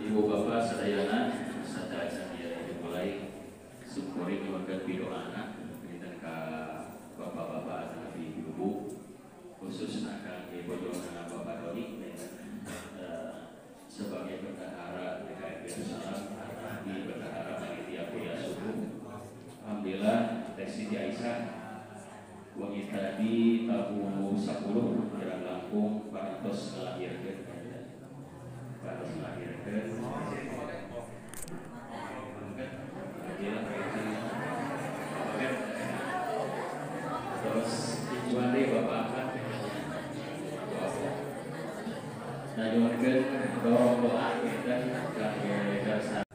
Ibu bapak sadayana sadaya dia dimulai syukuri keluarga pidoana dan ka bapak-bapak dan ibu khusus akan ibu doa bapak Doni sebagai bendahara DKM Yerusalem di bendahara panitia kuliah subuh. Alhamdulillah Teh Siti Aisyah wangi tadi tahun 10 jalan Lampung parantos melahirkan terus tujuan deh bapak nah jualkan dorong doa kita ke dasar.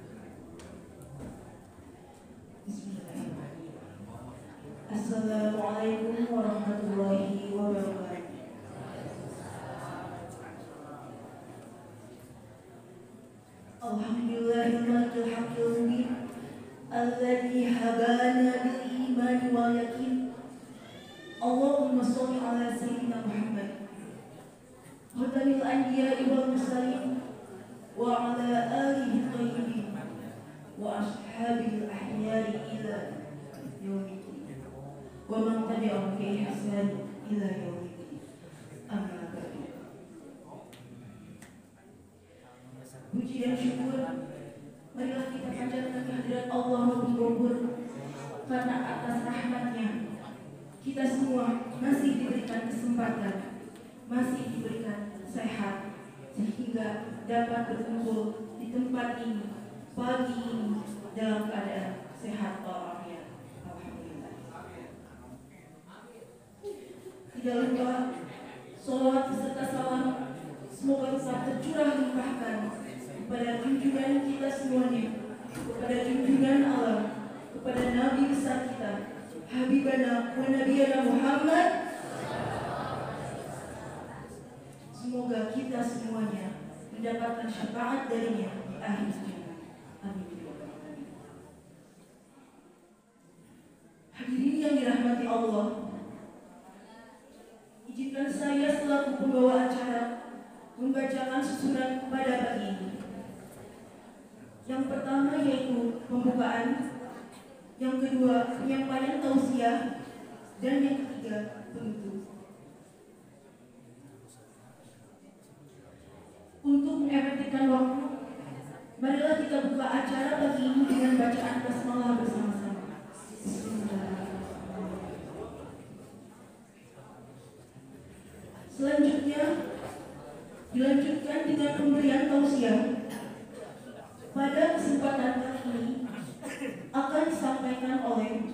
Assalamualaikum warahmatullahi wabarakatuh. Alhamdulillahil haqqil mubin alladzi hadana bil iman wal yakin. Allahumma shalli ala sayyidina Muhammad khatamil anbiya'i wal mursalin wa ala alihi thayyibin wa ashabihi al-ahyari ila yaumiddin wa man tabi'ahum bi ihsan ila yaumiddin. Amma ba'du. Puji dan syukur marilah kita panjatkan kehadirat Allah Rabbul karena atas rahmatnya kita semua masih diberikan kesempatan, masih diberikan sehat sehingga dapat berkumpul di tempat ini pagi ini dalam keadaan sehat walafiat. Alhamdulillah. Tidak lupa salawat beserta salam semoga tetap tercurah limpahkan kepada junjungan kita semuanya, kepada junjungan Allah, kepada Nabi besar kita, Habibana wa Nabiyana Muhammad. Semoga kita semuanya mendapatkan syafaat darinya di akhir zaman. Amin. Hadirin yang dirahmati Allah, izinkan saya selaku pembawa acara membacakan susunan pada pagi ini. Yang pertama yaitu pembukaan, yang kedua penyampaian tausiah, dan yang ketiga penutup. Untuk mengefektifkan waktu, marilah kita buka acara pagi ini dengan bacaan basmalah bersama-sama. Selanjutnya dilanjutkan dengan pemberian tausiah. Pada kesempatan kali ini akan disampaikan oleh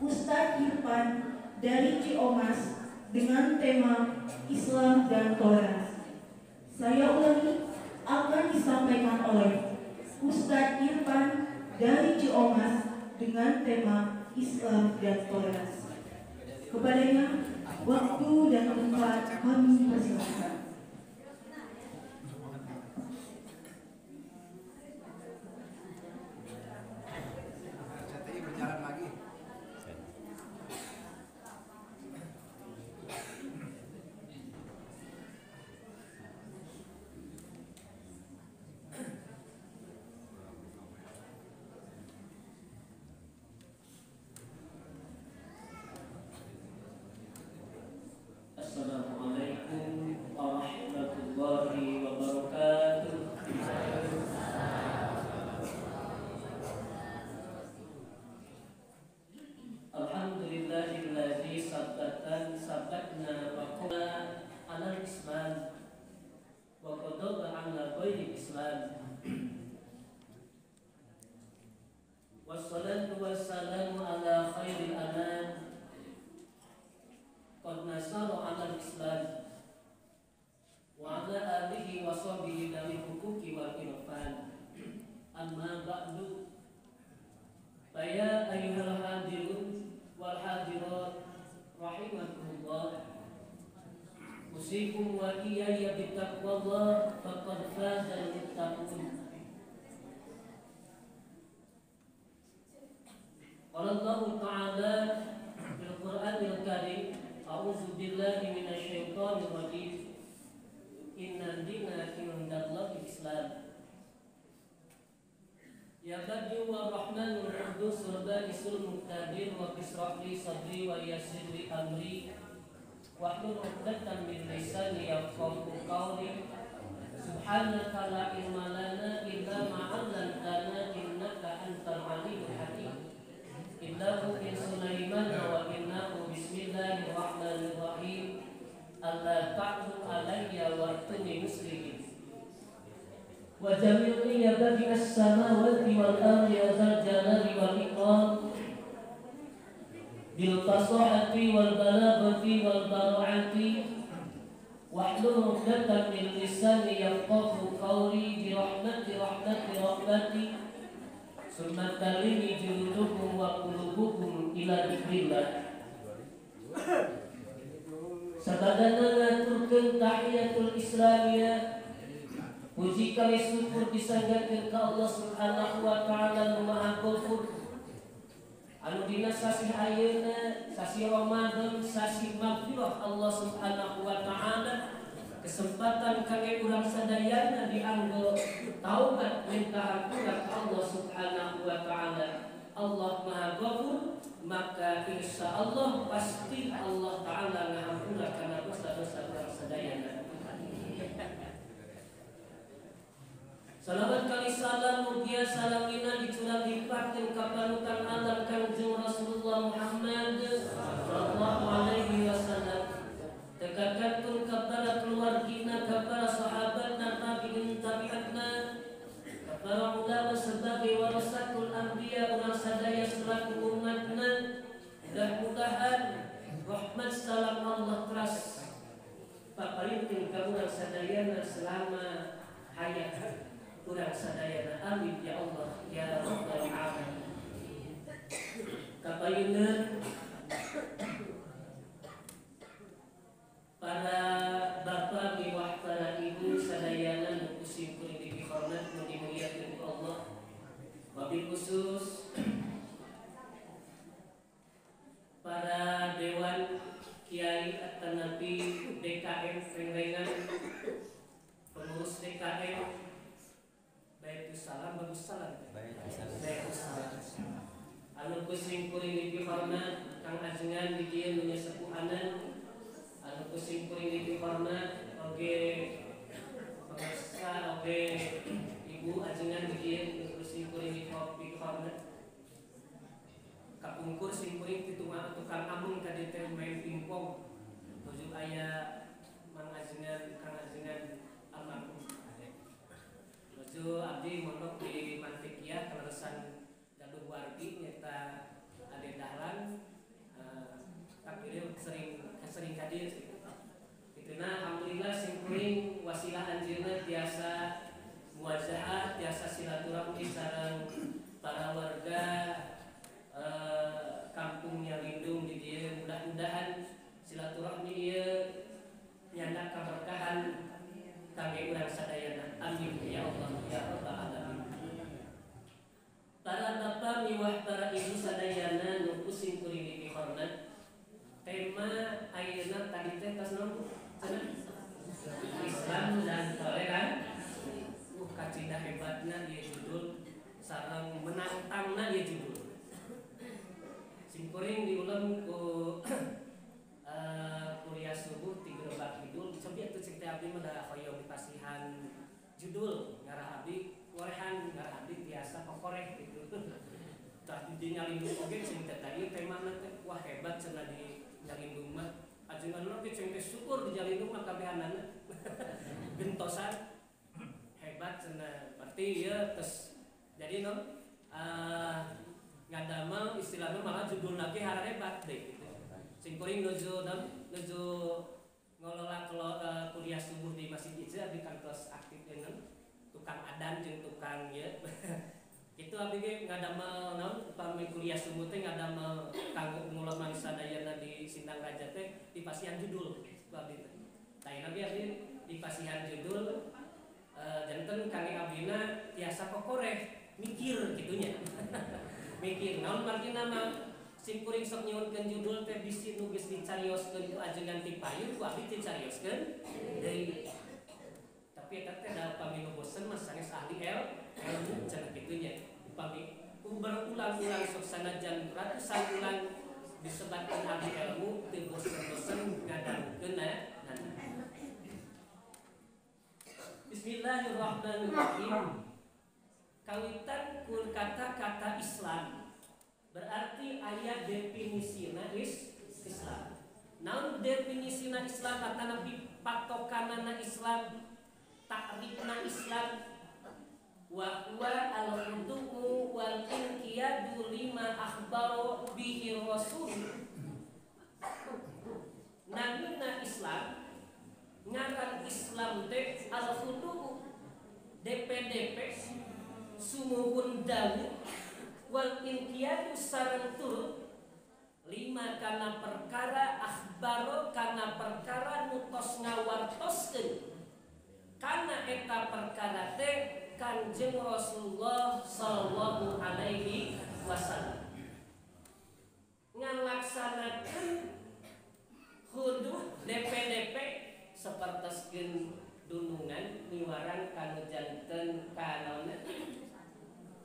Ustadz Irfan dari Ciomas dengan tema Islam dan Toleransi. Saya ulangi, akan disampaikan oleh Ustadz Irfan dari Ciomas dengan tema Islam dan Toleransi. Kepadanya, waktu dan tempat kami persilakan. Assalamualaikum warahmatullahi wabarakatuh. Alhamdulillahilladzi sabbatna wa qala alal isma وقضى على غير الإسلام والصلاة والسلام على خير الأنام قد نصر على الإسلام وعلى آله وصحبه ذوي الحقوق والإرفان أما بعد فيا أيها الحاضرون والحاضرات رحمكم الله أوصيكم وإياي بتقوى الله فقد فاز المتقون. قال الله تعالى في القرآن الكريم أعوذ بالله من الشيطان الرجيم إن الدين عند الله الإسلام يا بدر والرحمن القدوس البائس المقتدر واشرح لي صدري ويسر لي أمري واحلل عقدة من لساني يفقهوا قولي سبحانك لا علم لنا إلا ما علمتنا إنك أنت العليم الحكيم إنه من سليمان وإنه بسم الله الرحمن الرحيم ألا تعلوا علي وأتوني مسلمين وجميعني يا بديع السماوات والأرض يا ذا الجلال والإكرام بالفصاحة والبلاغة والبراعة واحلل عقدة من لساني يفقه قولي برحمتي ثم تلين جلودكم وقلوبكم إلى ذكر الله. Sabadana ngaturkeun tahiyatul islamiyah. Puji kali syukur disanggakeun ka Allah Subhanahu wa taala nu Maha Ghafur. Anu dina sasi ayeuna, sasi Ramadan, sasi maghfirah Allah Subhanahu wa taala. Kesempatan kangge urang sadayana dianggo taubat minta hampura ka Allah Subhanahu wa taala. Allah Maha Ghafur, maka insyaallah pasti Allah taala ngahampura kana dosa-dosa urang sadayana. Salawat kali salam mugia salamina dicurah limpahkeun ka panutan alam Kangjeng Rasulullah Muhammad sallallahu alaihi wasallam. Dekatkeun ka para keluargina, ka para sahabat dan tabi'in tabi'atna, ka para ulama sebagai warasatul anbiya urang sadaya selaku umatna. Mudah-mudahan rahmat salam Allah teras paparintin ka urang sadayana selama hayat urang sadayana. Amin ya Allah ya rabbal alamin. Kapayeuneun para bapak miwah para ibu sadayana nu kusim kuring dihormat nu dimuliakeun ku Allah. Wabil khusus para dewan kiai atanapi DKM Pengrengan, pengurus DKM Baiksalam, Baiksalam. Anu kusim kuring dihormat Kang Ajengan di dieu nu sepuhanan. Anu kusim kuring dihormat oge pangsa oge ibu Ajengan di dieu nu kusim kuring dihormat. Kapungkur sim kuring kitungan tukang amung ka dieu teh main pingpong. Tujuh aya Mang Ajengan, Kang Ajengan almarhum. Nuju abdi mondok di Mantikia kaleresan Galuh Wargi nyata Ade Dahlan. Tapi dia sering hadir. Ituna alhamdulillah sim kuring wasilah anjeunna tiasa muazaah, tiasa silaturahmi sareng para warga kampungnya Lindung di dieu. Mudah-mudahan silaturahmi ieu nyanda kaberkahan kangge urang sadayana. Amin ya Allah ya rabbal alamin. Para bapak miwah para ibu sadayana nu kusim kuring dihormat. Tema ayeuna tadi teh tos naon? Islam dan toleran. Kacidah hebatna ieu judul sareng menantangna ieu judul. Sim kuring diulang ku kuliah subuh ti Gerebak Kidul. Cobi atuh cek teh abdi mah da hoyong dipasihan judul ngarah abdi korehan ngarah abdi biasa kokoreh gitu. Tah di Nyalindung oge cing teh tadi temana teh wah hebat cenah di Nyalindung mah. Ajengan oge cing teh syukur di Nyalindung mah kabehanana. Gento ngaraosan hebat cenah. Berarti ieu tes jadi non ngadamel istilahna malah judul lagi hebat deh gitu. Sing kuring nuju ngelola kuliah subuh di Masjid Ijza di kantos aktif dengan tukang adan jeung tukang ya. Itu abdi ge ngadamel naon upami kuliah subuh teh ngadamel kanggo ngulama sadayana di Sindang Raja teh di pasihan judul abdi teh. Tah nabi abdi di pasihan judul janten kangge abdina tiasa kokoreh mikir gitunya. Mikir naon margina mah sing kuring sok nyieunkeun judul teh bisi nu geus dicarioskeun ku ajengan ti payun ku abdi teh carioskeun deui. Tapi eta teh da upami nu bosen mah sanes ahli ilmu cenah kitunya. Upami berulang-ulang sok sanajan ratusan ulang disebatkeun ahli ilmu teu bosen-bosen ngadangukeun Bismillahirrahmanirrahim. Kawitan kun kata-kata Islam berarti ayat definisina Islam. Namun definisina Islam kata Nabi patokanana Islam, takrifna Islam wa huwa al-hudumu wal inqiyadu lima akhbaro bihi rasul. Namina Islam ngaran Islam teh al-hudumu DPDP sumuhun dawu wal inqiyadu sareng turut lima kana perkara akhbaro kana perkara nutos ngawartoskeun kana eta perkara teh Kanjeng Rasulullah sallallahu alaihi wasallam ngalaksanakeun huduh DPDP sapertoskeun dunungan niwaran kanu janten kanona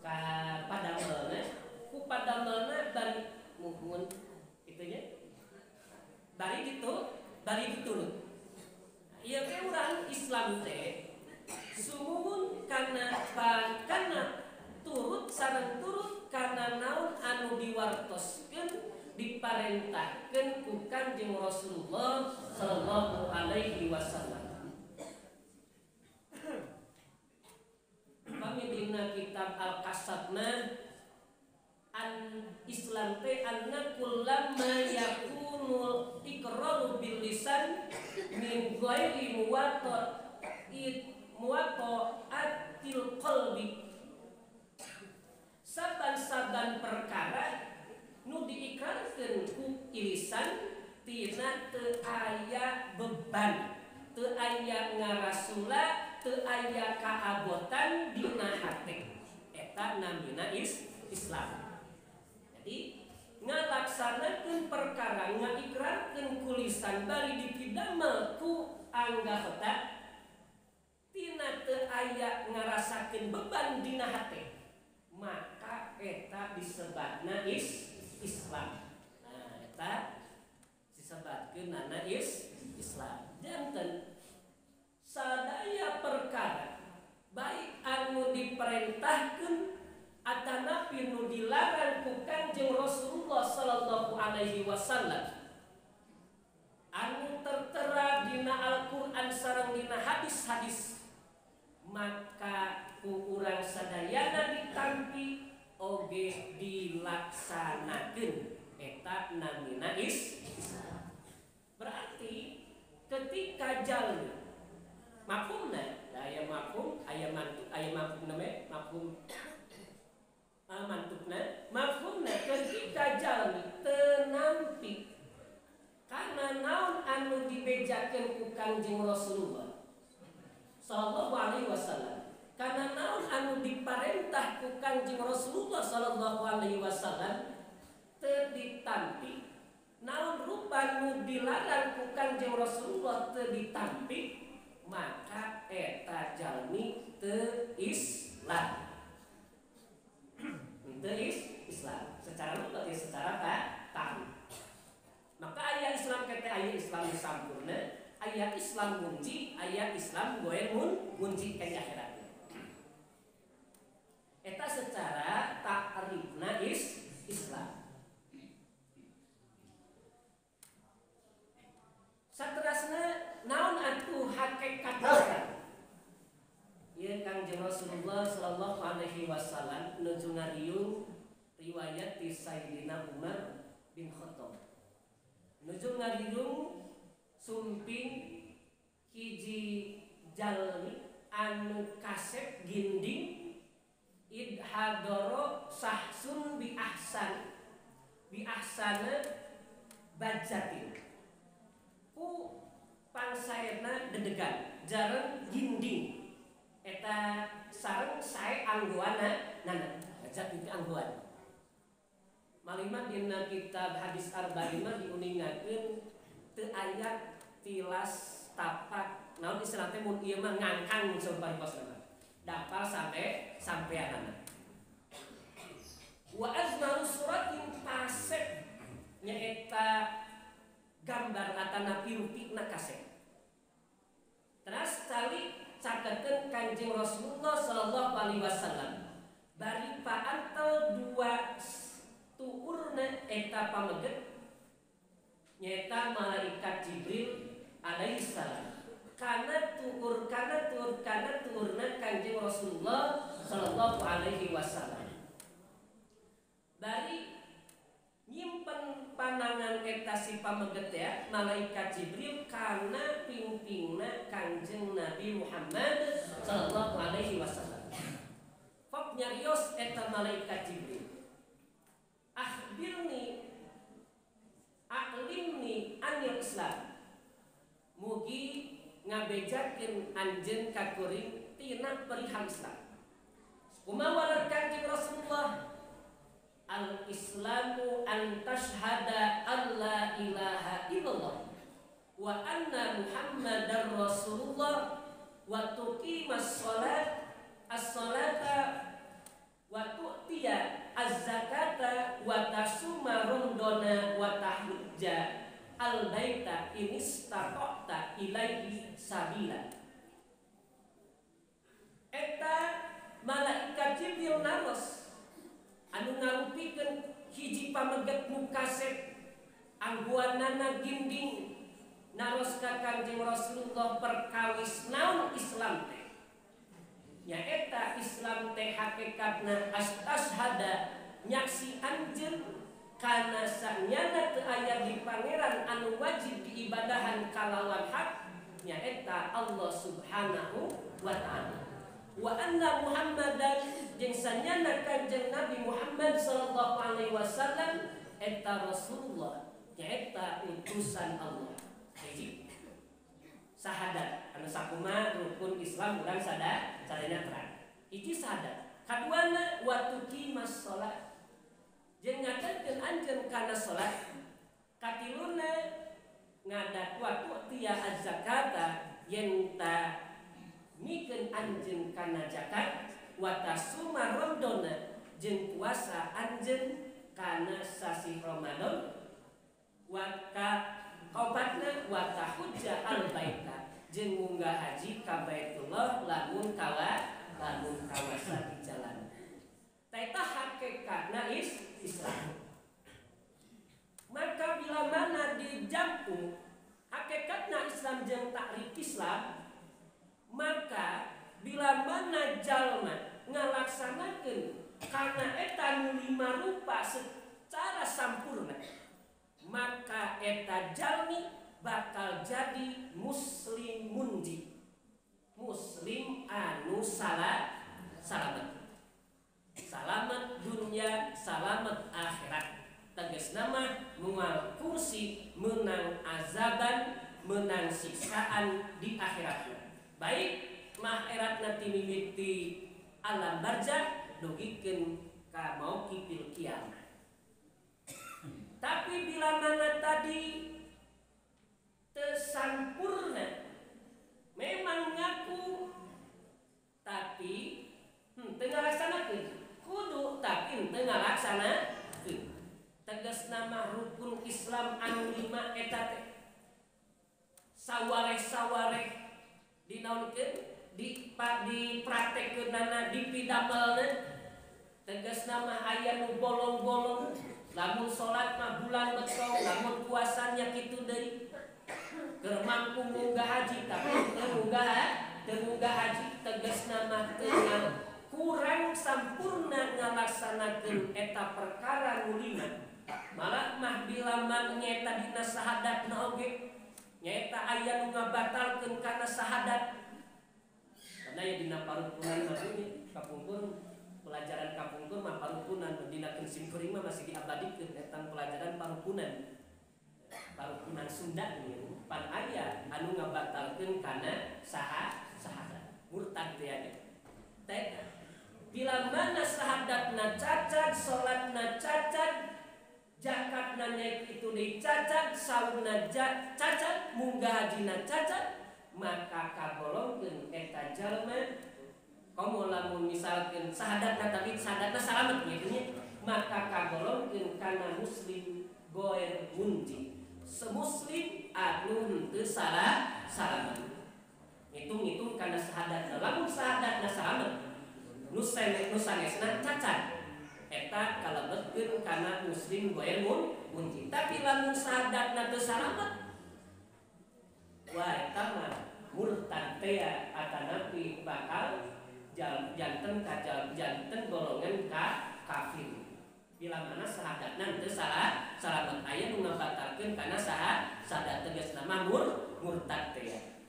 ka padamelna ku padamelna bari muhun itunya bari diturut ieu teh urang Islam teh sumuhun kana turut sareng turut kana naon anu diwartoskeun diparentahkeun ku Kanjeng Rasulullah sallallahu alaihi wasallam. Kami dina kitab Al-Kasabna an Islam teh anna kullamma yakunul iqraru bil lisan min ghairi muwatta'atil qalbi. Saban-saban perkara nu diikrarkeun ku lisan tina teu aya beban, teu aya ngarasula, teu aya kaabotan dina hate. Eta namina Islam. Jadi ngalaksanakeun perkara ngaikrarkeun ku lisan bari dipidamel ku anggota tina teu aya ngarasakeun beban dina hate, maka eta disebatna Islam. Nah, eta disebatkeun nana Islam. Janten sadaya perkara baik anu diperintahkeun atanapi nu dilarang ku Kanjeng Rasulullah sallallahu alaihi wasallam anu tertera dina Al-Qur'an sareng dina hadis-hadis, maka ku urang sadayana ditampi oge dilaksanakeun. Eta namina Islam. Berarti ketika jalmi mafhumna aya mafhum aya mantuk aya mafhumna mafhum mantukna mafhumna ketika jalmi teu nampi kana naon anu dibejakeun ku Kanjeng Rasulullah sallallahu alaihi wasallam, kana naon anu diparentah ku Kanjeng Rasulullah sallallahu alaihi wasallam teu ditampi, naon rupa nu dilarang ku Kanjeng Rasulullah teu ditampi, maka eta jalmi teu Islam. Teu Islam secara lugat ya secara tahu. Maka aya Islam kete aya Islam sampurna, aya Islam munci, aya Islam goer munci ka akhirat. Eta secara takrifna Islam. Saterasna naon atuh hakikat Islam? sallallahu alaihi wasallam nuju ngariung riwayat di Sayyidina Umar bin Khattab. Nuju ngariung sumping hiji jalmi anu kasep ginding idhadoro sahsun bi ahsana bajatin ku pangsaena dedegan jarang ginding eta sareng sae anggoana nana bajat itu anggoan malima dina kitab hadis arba'in diuningakeun teu aya tilas tapak naon istilahna mun ieu mah ngangkang sampai posna dapal sampeanana wa azmaru suratin pasek nyaeta gambar atana pirutikna kasep. Terus tali cakeun Kanjeng Rasulullah sallallahu alaihi wasallam bari paantel dua tuurna eta pameget nyaeta malaikat Jibril alaihi salam kana tuurna Kanjeng Rasulullah sallallahu alaihi wasallam bari nyimpen panangan eta si pameget ya malaikat Jibril kana pingpingna Kanjeng Nabi Muhammad sallallahu alaihi wasallam. Fak nyarios eta malaikat Jibril. Akhbirni aklimni anil Islam. Mugi ngabejakeun anjeun ka kuring tina perihal Islam. Kumaha Kanjeng Rasulullah al-Islamu an tashhada an la ilaha illallah wa anna Muhammadar Rasulullah wa tuqimas as-salata wa tu'tiya az-zakata wa tasuma rondona wa tahujja al-baita in istata'ta ilaihi sabila. Eta malaikat Jibril naros anu ngarupikeun hiji pameget nu kasep angguanana ginding naros ka Kanjeng Rasulullah perkawis naon Islam teh nyaeta Islam teh hakikatna astashhada nyaksi anjeun kana sanyana teu aya di pangeran anu wajib diibadahan kalawan hak nyaeta Allah Subhanahu wa ta'ala wa anna Muhammadan jeung sanyana Kanjeng Nabi Muhammad sallallahu alaihi wasallam eta Rasulullah nyaeta utusan Allah. Hiji sahadat anu sakumaha rukun Islam urang sadaya terang. Hiji sahadat. Kaduana wa tuqimas shalah jeung ngadatkeun anjeun kana salat. Katiluna ngadat wa tu'tiya az-zakata yen ta mikeun anjeun kana zakat wa tasuma ramadana jeung puasa anjeun kana sasi Ramadan wa ka qabatna wa tahujja al-baita jeung munggah haji ka Baitullah lamun kawasa di jalan. Eta hakikatna Islam. Maka bila mana dijampu hakikatna Islam jeung takrif Islam maka bila mana jalma ngalaksanakeun kana eta nu lima rupa secara sampurna maka eta jalmi bakal jadi muslim anu salamet dunia salamet akhirat tegasna mah moal kursi menang azaban menang siksaan di akhiratna baik akhiratna timimiti alam barzakh dugikeun ka mauqifil kiamah. Tapi bila mana tadi tersampurna memang ngaku tapi teu ngalaksanakeun kudu tapi teu ngalaksanakeun tegasna mah rukun Islam anu 5 eta teh sawareh dinaonkeun dipraktekkeunana dipidamelna tegasna mah aya nu bolong-bolong lamun salat mah bulan betong lamun puasanya kitu deui keur mampu munggah haji tapi teu munggah haji tegasna mah teu kurang sampurna ngalaksanakeun eta perkara nu lima malah mah bilaman nyaeta dina sahadatna oge nyaeta aya nu ngabatalkeun kana sahadat karena ya dina parukunan mah ini kapungkur pelajaran kapungkur mah parukunan dina simkuring mah masih diabadikeun eta pelajaran parukunan Sunda nih pan aya anu ngabatalkeun kana sahadat murtad teh aya teh bila mana sahadatna cacat salatna cacat zakatna naik itu dicacat saumna cacat munggah hajina cacat maka kagolongkeun eta jalma komo lamun misalkeun sahadatna tapi sahadatna salamet gitu nya maka kagolongkeun kana muslim goer munji semuslim anu henteu salamet ngitung kana sahadatna lamun sahadatna salamet nu sanesna cacat eta kalebetkeun kana muslim goer munji tapi lamun sahadatna teu salamet wah eta mah murtad teh atanapi bakal janten golongan kafir bila mana sahadatna teu salamet aya nu ngabatalkeun kana sahadat tegasna mah murtad teh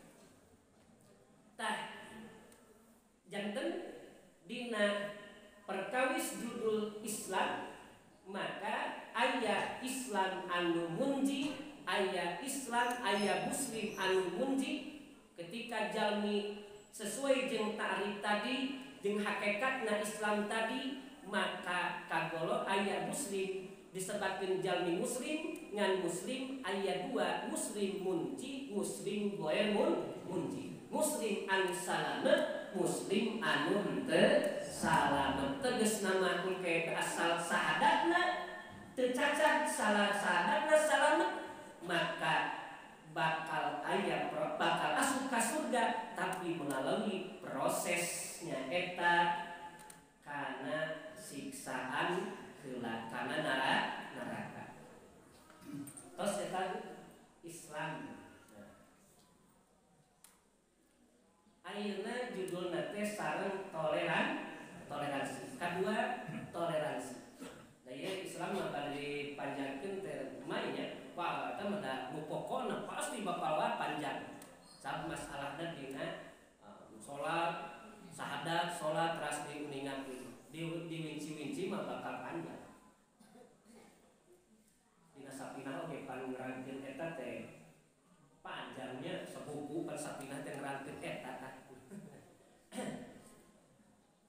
tah janten dina perkawis judul Islam maka aya Islam anu munji aya Islam aya muslim anu munji ketika jalmi sesuai jeung ta'rif tadi jeung hakikatna Islam tadi maka kagolo aya muslim disebutkeun jalmi muslim ngan muslim aya dua muslim munji muslim goer munji muslim anu salamet muslim anu henteu salamet tegasna mah engke asal sahadatna teu cacat sahadatna salamet maka bakal asup ka surga tapi melalui prosesnya eta kana siksaan heula kana neraka tos eta Islam ayeuna judulna teh sareng toleransi kedua toleransi da ieu Islam mah bari panjangkeun teh mainnya wah eta mah nu pokona pasti bakal panjang sab masalahna dina salat sahadat salat teras diuningan diwinci-winci mah bakal panjang dina sapinah oge pangrangkeun eta teh panjangnya sebuku pan sapinah teh ngrangkeun eta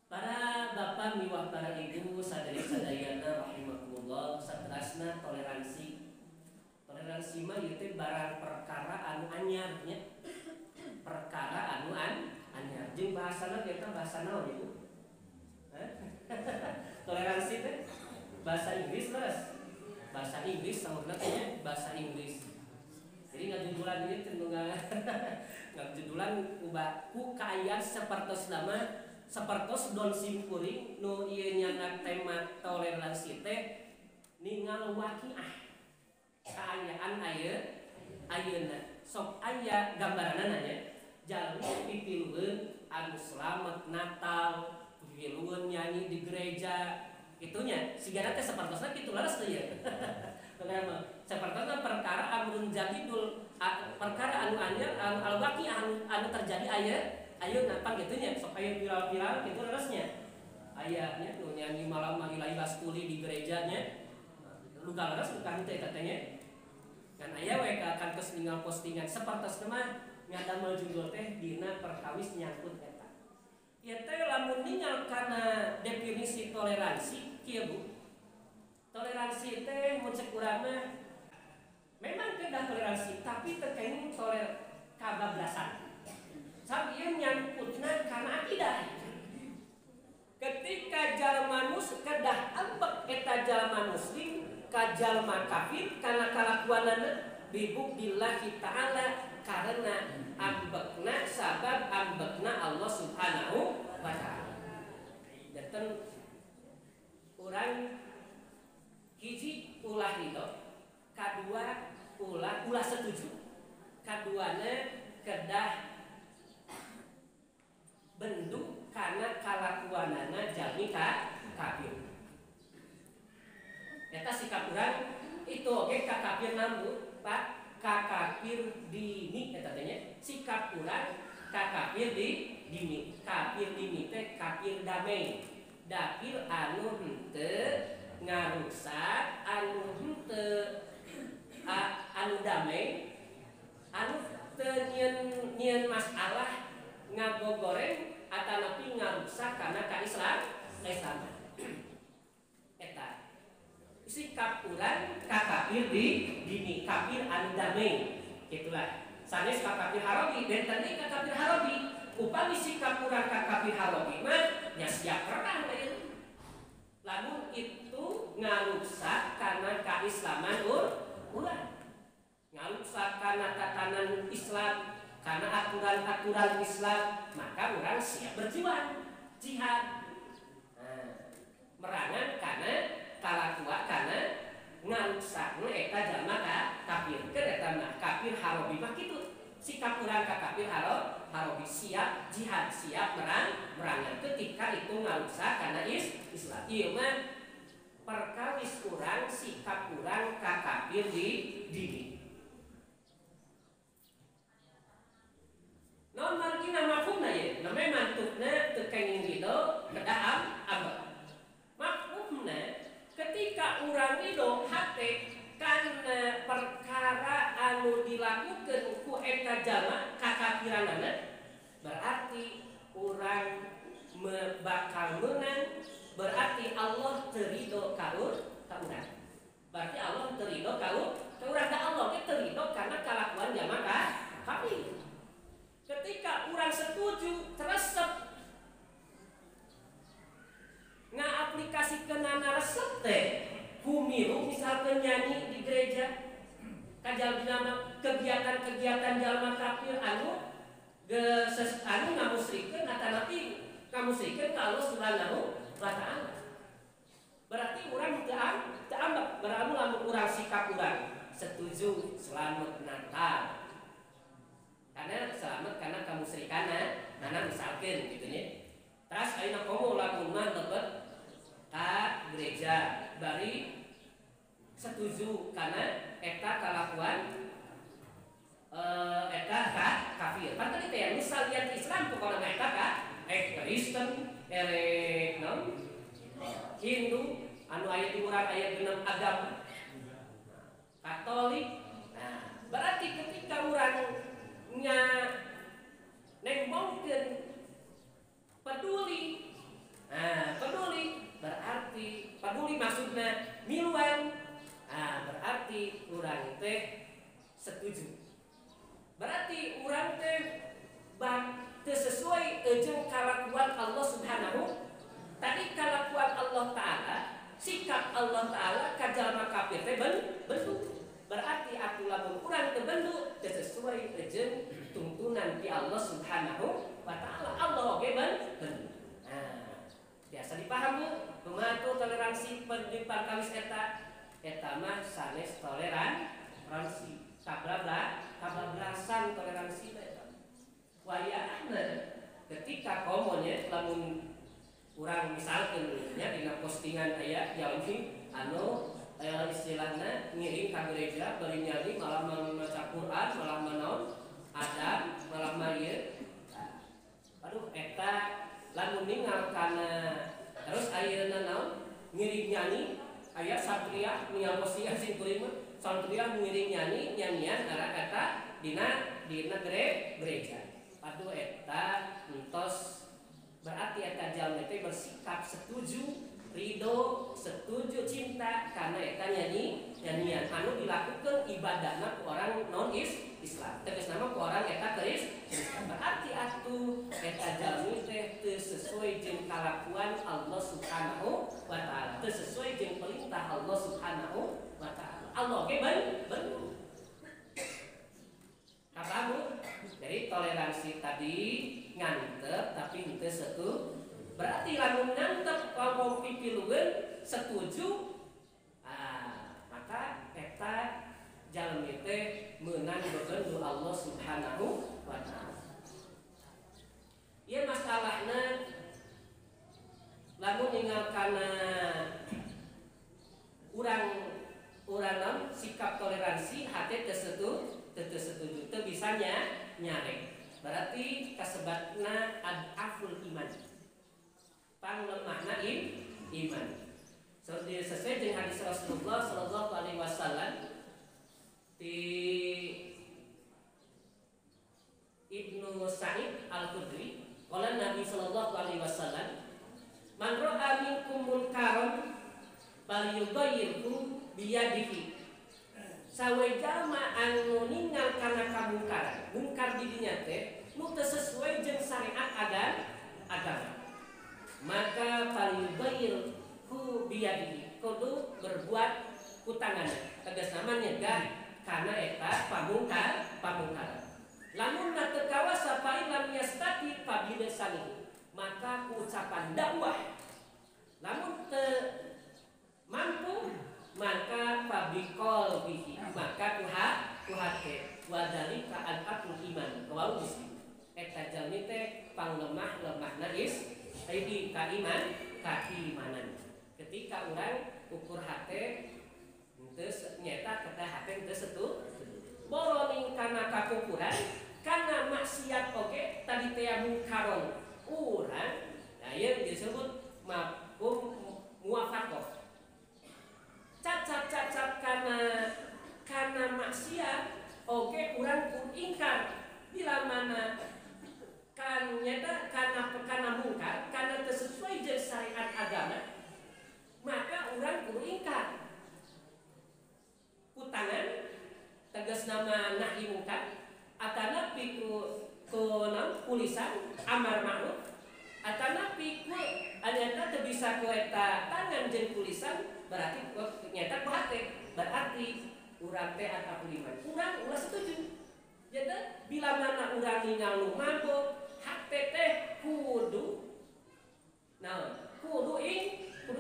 para bapak miwah para ibu sadaya-sadayana rahimakumullah saterasna toleransi mah ieu teh barang perkara anu anyar nya perkara anu anyar jeung bahasana eta bahasa naon ibu toleransi teh bahasa Inggris leres bahasa Inggris samurna teh bahasa Inggris jadi ngajudulan ieu teh ngajudulan ku kaayaan sapertos nama sapertos don simkuring nu ieu nyana tema toleransi teh ningal waqiah kaayaan ayeuna sok aya gambaranna nya jalmi pitilueun anu slamet Natal pitilueun nyanyi di gereja itunya sigana teh sapertosna kitu laras teh ya sapertosna perkara anu jadidul perkara anu anyar anu alwaqi anu terjadi ayeuna pan gitunya sok aya viral-viral kitu larasnya aya nya nu nyanyi malam Lailatul Qadri di gerejanya luka laras bukan teh katanya kan aya we akan tos ningal postingan sapertosna mah ngadamel judul teh dina perkawis nyangkut eta ieu teh lamun ningal kana definisi toleransi kieu Bu toleransi teh mun cek urang mah memang kedah toleransi tapi terkait kabablasan sabab ieu nyangkutna kana akidah ketika jalma kedah ambek eta jalma muslim ka jalma kafir kana kalakuanana bibukdillahi ta'ala karena ambekna sabab ambekna Allah Subhanahu wa ta'ala. Janten urang hiji ulah ridho, kadua ulah setuju. Kaduana kedah bentuk kana kalakuanana jalmi kafir. Eta sikap urang itu oge ka kafir namun Pak ka kafir dini eta teh nya. Sikap urang ka kafir dini. Kafir dini teh kafir damai. Dapir anu henteu ngarusak, anu henteu anu damai, anu teu nyieun masalah ngagogoreng atanapi ngarusak karena ka Islam. Eta sikap urang ka kafir dini, kafir anu damai. Gitulah. Sanes ka kafir harobi, benten deui ka kafir harobi. Upami sikap urang ka kafir harobi mah nya siap perang deui. Lamun itu ngarusak karena kaislaman urang. Ngarusak karena tatanan Islam, karena aturan-aturan Islam, maka urang siap berjuang, jihad. Merangan karena kalakuan karena ngarusak eta jalma kafir. Keur eta mah kafir harobi mah kitu. Sikap urang ka kafir harobi siap jihad, siap merangan ketika itu ngarusak karena Islam. Ieu mah perkawis urang sikap urang ka kafir dini. Non margina mafhumna ye, name mantukna teu kenging ridho kedah abad. Mafhumna ketika urang ridho hate karena perkara anu dilakukan ku eta jalma kakafiranana, berarti urang bakal menang, berarti Allah terido ka urang. Berarti Allah terido ka urang, da Allah ge terido karena kalakuan jalma kafir. Ketika urang setuju teresep ngaaplikasikeunana resep teh kumilu misalkan nyanyi di gereja kajal dinama kegiatan-kegiatan jalma kafir anu ngamusrikeun atanapi ngamusrikeun ka Allah Subhanahu wa taala. Berarti urang teu ambek berarti lamun urang sikap urang setuju selamat Natal. Karena selamat karena kamusrikana mana misalkeun kitu nya. Terus ayeuna komo lamun mah lebet ka gereja bari setuju karena eta kalakuan eta kafir. Kan tadi teh misal lihat Islam pokona mah eta Kristen, Hindu, anu aya di urang aya 6 agama. Katolik. Nah, berarti ketika urang nya nembongkeun peduli. Nah, peduli berarti peduli maksudna miluan. Nah, berarti urang teh setuju. Berarti urang teh teu sesuai jeung kalakuan Allah Subhanahu. Tadi kalakuan Allah Ta'ala, sikap Allah Ta'ala ka jalma kafir teh bentuk. Berarti aku lamun urang teu bentuk teu sesuai jeung tuntunan ti Allah Subhanahu wa taala. Allah oge bentuk. Nah, biasa dipaham bu, pematu toleransi perkawis eta mah sanes toleransi. Kabablasan toleransi eta. Wayahna ketika komonya lamun urang misalkeun nya dina postingan aya jalmi anu istilahna ngiring ka gereja bari nyanyi malah maca Quran malah manaon adab malah marieu. Aduh eta lamun ningal kana terus ayeuna naon ngiring nyanyi aya satria ningal postingan sing kuring satria ngiring nyanyi nyanyian ara eta dina gereja. Aduh eta entos berarti eta jalma teh bersikap setuju ridho, setuju, cinta karena eta nyanyian anu dilakukan ibadahna ku orang non Islam. Tegas nama ku orang eta Kristen. Berarti atuh eta jalmi teh teu sesuai jeung kalakuan Allah Subhanahu wa taala, teu sesuai jeung perintah Allah Subhanahu wa taala. Allah ge bener. Kamu dari toleransi tadi ngantep tapi henteu setuju. Berarti lamun ngantep kalau pipilueun setuju, maka eta jalmi teh meunang bekeun Allah Subhanahu wa taala. Ieu masalahna lamun akibatna adaful iman. Panglemahna iman. Sesuai dengan hadis Rasulullah sallallahu alaihi wasallam di Ibnu Sa'id Al-Khudri, qala Nabi sallallahu alaihi wasallam, "Man ra'a minkum munkaran falyughayyirhu biyadihi." Sawe jalma anu ningal kana kamungkaran, mungkar di dinya teh nu teu sesuai jeung syariat agama. Maka falyughayyirhu biyadihi, kudu berbuat ku tanganna. Tegas nama nyegah kana eta pamungkaran. Lamun na teu kawasa fa lam yastati fa bilisanihi, maka ku ucapan dakwah. Lamun teu mampu maka fabikol bihi, maka ku hate wadalika al-aqul iman. Kau mesti eta jalmi teh panglemah-lemahna tadi keimanan. Ketika orang ukur hate teu nyata kata hate teu setu boroning kana kakukuran kana maksiat oge tadi teh mungkaron urang. Nah ieu disebut mafhum muwafaqah. Cacat karena maksiat oke urang pun ingkar bila mana kan nyata karena mungkar karena sesuai jeung syariat agama, maka urang kudu ingkar ku tangan tegas nama nahi mungkar atana piku tulisan amar ma'ruf atana piku anyata teu bisa ku eta tangan jeung tulisan. Berarti nyata ku hate, berarti urang teh atau iman. Urang setuju. Jadi bila mana urang ningal nu mabok, hate teh kudu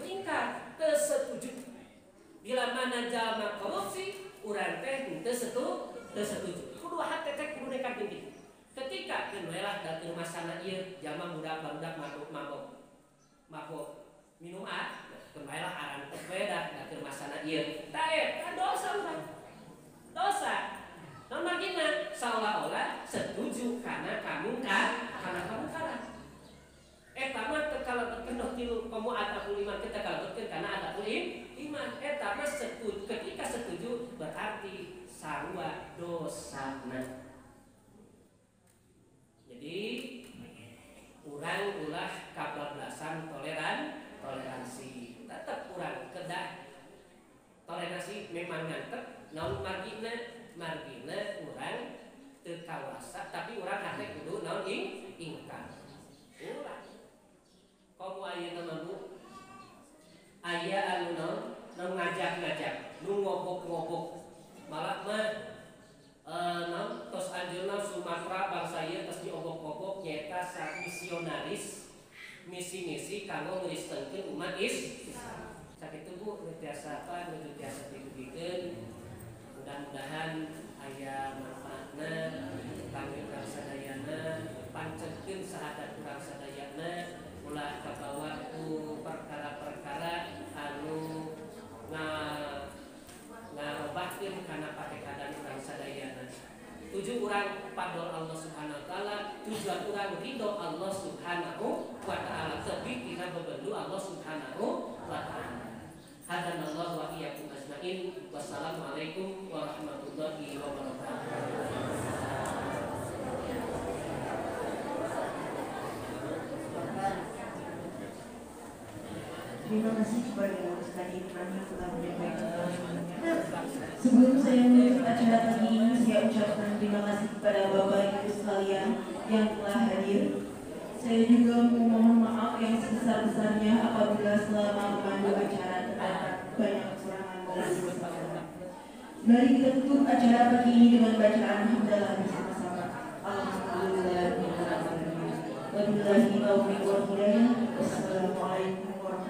ingkar, teu setuju. Bila mana jalma korupsi, urang teh teu setuju. Kudu hate teh kudu nekat geuning. Ketika keunwelah da teu masana ieu jalma budak-budak mabok minum kembalilah aran beda dan masana ieu tae dosa urang dosa non magina seolah-olah setuju karena kamungkaran eta mah teu kalebetkeun tilu komo atapul iman kita kalebetkeun karena atapul iman eta mah setuju. Ketika setuju berarti sarua dosana. Jadi urang ulah kabablasan toleransi. Tetap kurang kedah toleransi memang ngantep naon margina urang teu kawasa tapi urang hate kudu naon ingkar urang komo ayeuna mah Bu aya anu naon ngajak nu ngobok malah mah naon tos anjeunna Sumatera bangsa ieu tos diobok-obok nyaeta sa misionaris misi-misi kanggo ngristenkeun umat Islam. Sakitu Bu, biasa dibikeun. Mudah-mudahan aya manfaatna kangge urang sadayana, pancekeun sahadat urang sadayana ulah kabawa ku perkara-perkara anu ngarobahkeun kana patekadan urang sadayana. Tujuh urang padol Allah Subhanahu wa taala, tujuan urang ridho Allah Subhanahu wa taala, tebi tina bebendu Allah Subhanahu wa taala. Hadanallahu wa iyyakum ajmain. Wassalamualaikum warahmatullahi wabarakatuh. Terima kasih kepada Ustaz Ibrahim telah menyampaikan. Sebelum saya menutup acara pagi ini, saya ucapkan terima kasih kepada Bapak Ibu sekalian yang telah hadir. Saya juga memohon maaf yang sebesar-besarnya apabila selama memandu acara terdapat banyak kekurangan dan kesalahan. Mari kita tutup acara pagi ini dengan bacaan hamdalah bersama-sama. Alhamdulillah. Wabillahi taufiq wal hidayah. Wassalamualaikum warahmatullahi wabarakatuh.